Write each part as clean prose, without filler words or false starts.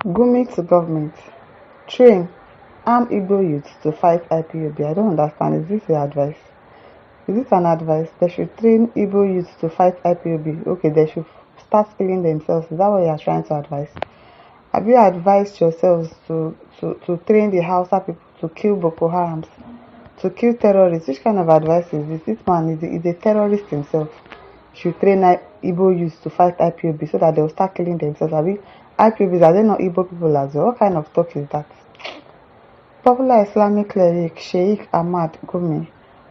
Gumi to government. Train, arm Igbo youths to fight IPOB. I don't understand. Is this your advice? Is this an advice? They should train Igbo youths to fight IPOB. Okay, they should start killing themselves. Is that what you are trying to advise? Have you advised yourselves to train the Hausa people to kill Boko Harams, to kill terrorists? Which kind of advice is this? This man is a terrorist himself. Should train Igbo youths to fight IPOB so that they will start killing themselves. IPOBs, are they not Igbo people as well? What kind of talk is that? Popular Islamic cleric Sheikh Ahmad Gumi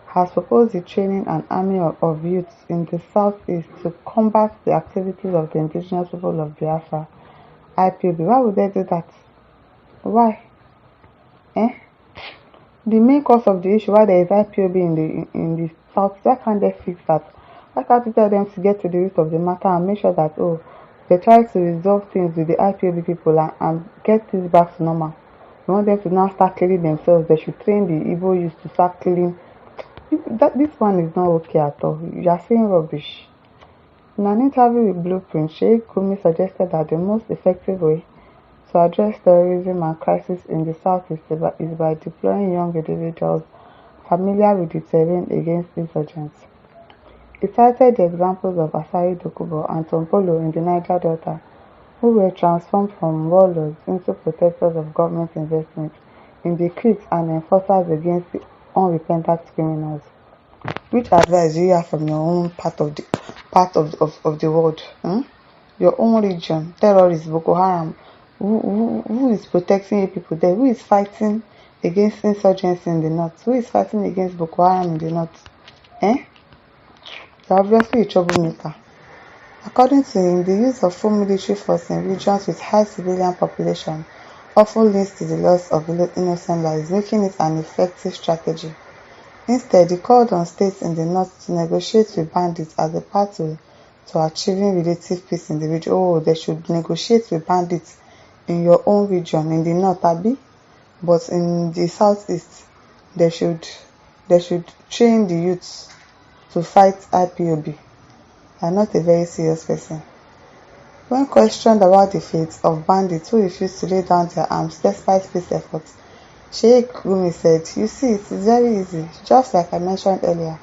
has proposed the training an army of youths in the southeast to combat the activities of the indigenous people of Biafra, IPOB. Why would they do that? Why? The main cause of the issue, why there is IPOB in the south, why can't they fix that? Why can't you tell them to get to the root of the matter and make sure that they try to resolve things with the IPOB people and get things back to normal? You want them to now start killing themselves. They should train the Igbo youth to start killing. This one is not okay at all. You are saying rubbish. In an interview with Blueprint, Sheikh Gumi suggested that the most effective way to address terrorism and crisis in the southeast is by deploying young individuals familiar with the terrain against insurgents. He cited the examples of Asari Dokubo and Tompolo in the Niger Delta, who were transformed from warlords into protectors of government investment in the creeks and enforcers against the unrepentant criminals. Which advice do you have from your own part of the world? Your own region, terrorists, Boko Haram. Who is protecting you people there? Who is fighting against insurgency in the north? Who is fighting against Boko Haram in the north? You're obviously a troublemaker. According to him, the use of full military force in regions with high civilian population often leads to the loss of innocent lives, making it an effective strategy. Instead, he called on states in the north to negotiate with bandits as a pathway to achieving relative peace in the region. They should negotiate with bandits in your own region, in the north, Abi, but in the southeast, they should train the youths to fight IPOB. Are not a very serious person. When questioned about the fate of bandits who refused to lay down their arms despite peace efforts, Sheikh Gumi said, "You see, it is very easy. Just like I mentioned earlier,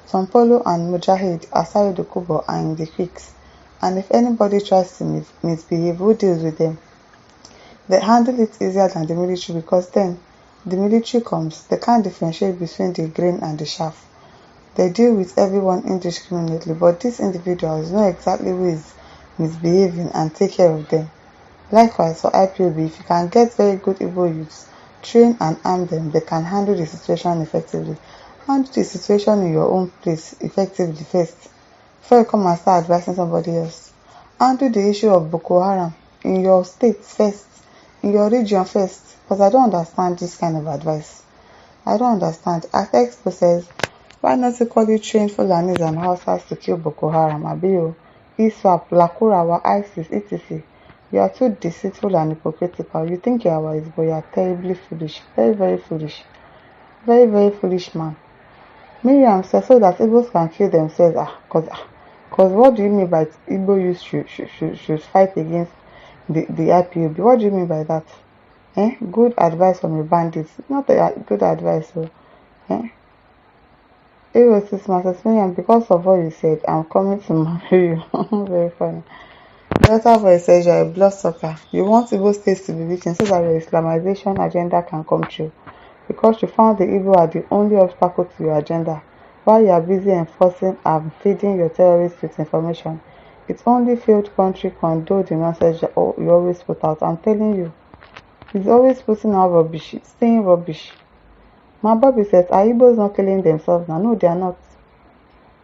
Tompolo and Mujahid Asari Dokubo are in the creeks, and if anybody tries to misbehave, who deals with them? They handle it easier than the military because then the military comes, they can't differentiate between the grain and the chaff. They deal with everyone indiscriminately, but these individuals know exactly who is misbehaving and take care of them. Likewise, for IPOB, if you can get very good Igbo youths, train and arm them, they can handle the situation effectively. Handle the situation in your own place effectively first, before you come and start advising somebody else. Handle the issue of Boko Haram in your state first, in your region first, because I don't understand this kind of advice. I don't understand. As Expo says, why not equally train Fulanis and Hausas to kill Boko Haram, Abiyo, ISWAP, Lakurawa, ISIS, etc.? You are too deceitful and hypocritical. You think you are wise, but you are terribly foolish. Very, very foolish. Very, very foolish man. Miriam says so that Igbos can kill themselves. Because what do you mean by Igbo youth should fight against the IPOB? What do you mean by that? Good advice from a bandit. Not a good advice. It was this Mrs. Miriam, because of what you said, I'm coming to marry you. Very funny. Delta Voice says you're a bloodsucker. You want Igbo states to be weakened so that your Islamization agenda can come true. Because you found the Igbo are the only obstacle to your agenda, while you are busy enforcing and feeding your terrorists with information. It's only failed country condone the nonsense you always put out. I'm telling you. He's always putting out rubbish, saying rubbish. My Bobby says, are Igbos not killing themselves now? No, they are not.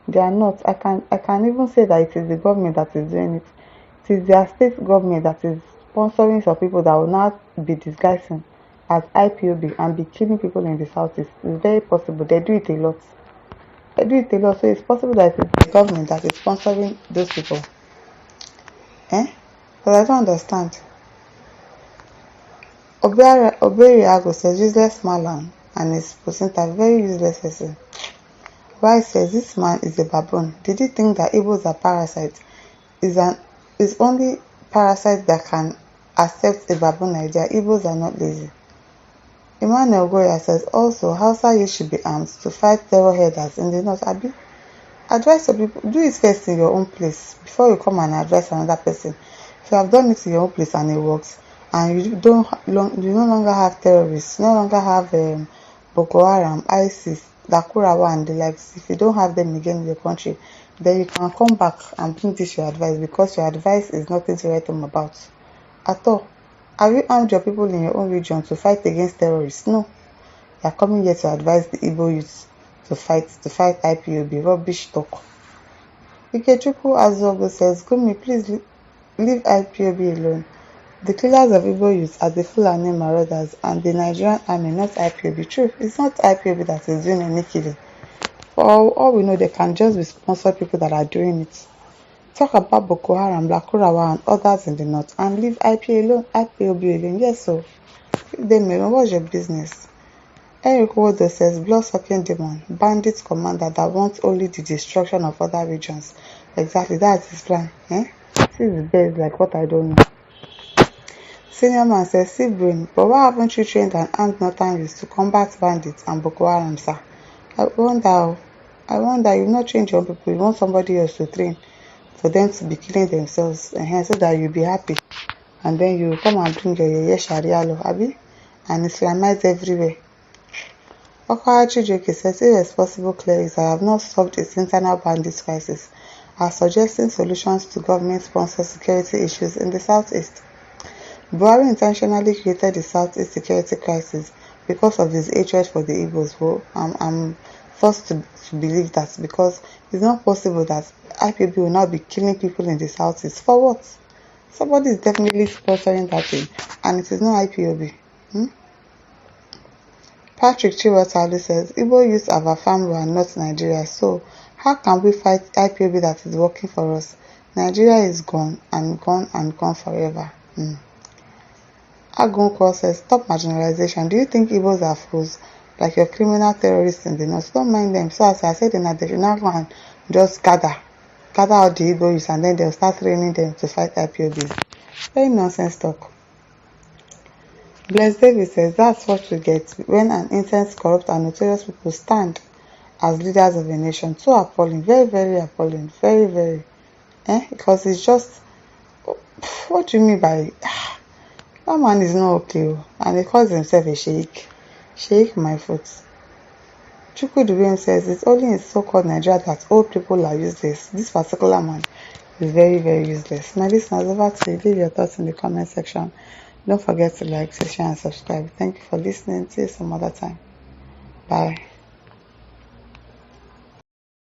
They are not. I can even say that it is the government that is doing it. It is their state government that is sponsoring some people that will not be disguising as IPOB and be killing people in the southeast. It's very possible. They do it a lot. They do it a lot. So it's possible that it's the government that is sponsoring those people. But I don't understand. Oberiago says useless Malan and his placenta, very useless person. Why says this man is a baboon? Did he think that Igbos are parasites? Is only parasites that can accept a baboon idea. Igbos are not lazy. Emmanuel Goya says also Hausa youth should be armed to fight terror headers in the north. Abi, advise your people, do it first in your own place before you come and advise another person. If you have done it in your own place and it works, and you no longer have terrorists, no longer have Boko Haram, ISIS, Dakurawa and the likes, if you don't have them again in your country, then you can come back and bring this your advice, because your advice is nothing to write home about at all. Have you armed your people in your own region to fight against terrorists? No. You are coming here to advise the Igbo youth to fight IPOB. Rubbish talk. Ikechukwu Azogo says, Gumi, please leave IPOB alone. The killers of Igbo youth are the Fulani marauders and the Nigerian army, not IPOB. True, it's not IPOB that is doing any killing. For all we know, they can just be sponsored people that are doing it. Talk about Boko Haram, Lakurawa and others in the north and leave IPOB alone. Yes, so leave them alone. What's your business? Eric Wodo says, blood-sucking demon, bandit commander that wants only the destruction of other regions. Exactly, that's his plan. This is best, like what I don't know. Senior man says, see brain, but why haven't you trained and armed northern youths to combat bandits and Boko Haram, sir? I wonder, you've not trained your own people, you want somebody else to train for them to be killing themselves, so that you'll be happy. And then you come and bring your Sharia law, Abi, and Islamize everywhere. Okachi Joke says, irresponsible clerics that have not solved its internal bandits crisis are suggesting solutions to government-sponsored security issues in the southeast. Buhari intentionally created the southeast security crisis because of his hatred for the Igbos. Well, I'm forced to believe that, because it's not possible that IPOB will now be killing people in the southeast. For what? Somebody is definitely sponsoring that thing, and it is not IPOB. Patrick Chiwatalu says, Igbo youth have affirmed we are not Nigeria, so how can we fight IPOB that is working for us? Nigeria is gone and gone and gone forever. Agunko says, stop marginalization. Do you think Igbos are fools? Like your criminal terrorists in the north? Don't mind them. So as I said, they should now go and just gather out the Igbo youth, and then they'll start training them to fight IPOBs. Very nonsense talk. Bless David says, that's what we get when an intense, corrupt and notorious people stand as leaders of a nation. So appalling, very, very appalling, very, very. Because it's just, what do you mean by, that man is not okay, and he calls himself a sheikh. Sheikh my foot. Chukwudubem says, it's only in so-called Nigeria that old people are useless. This particular man is very, very useless. My listeners, over to you. Leave your thoughts in the comment section. Don't forget to like, share, and subscribe. Thank you for listening. See you some other time. Bye.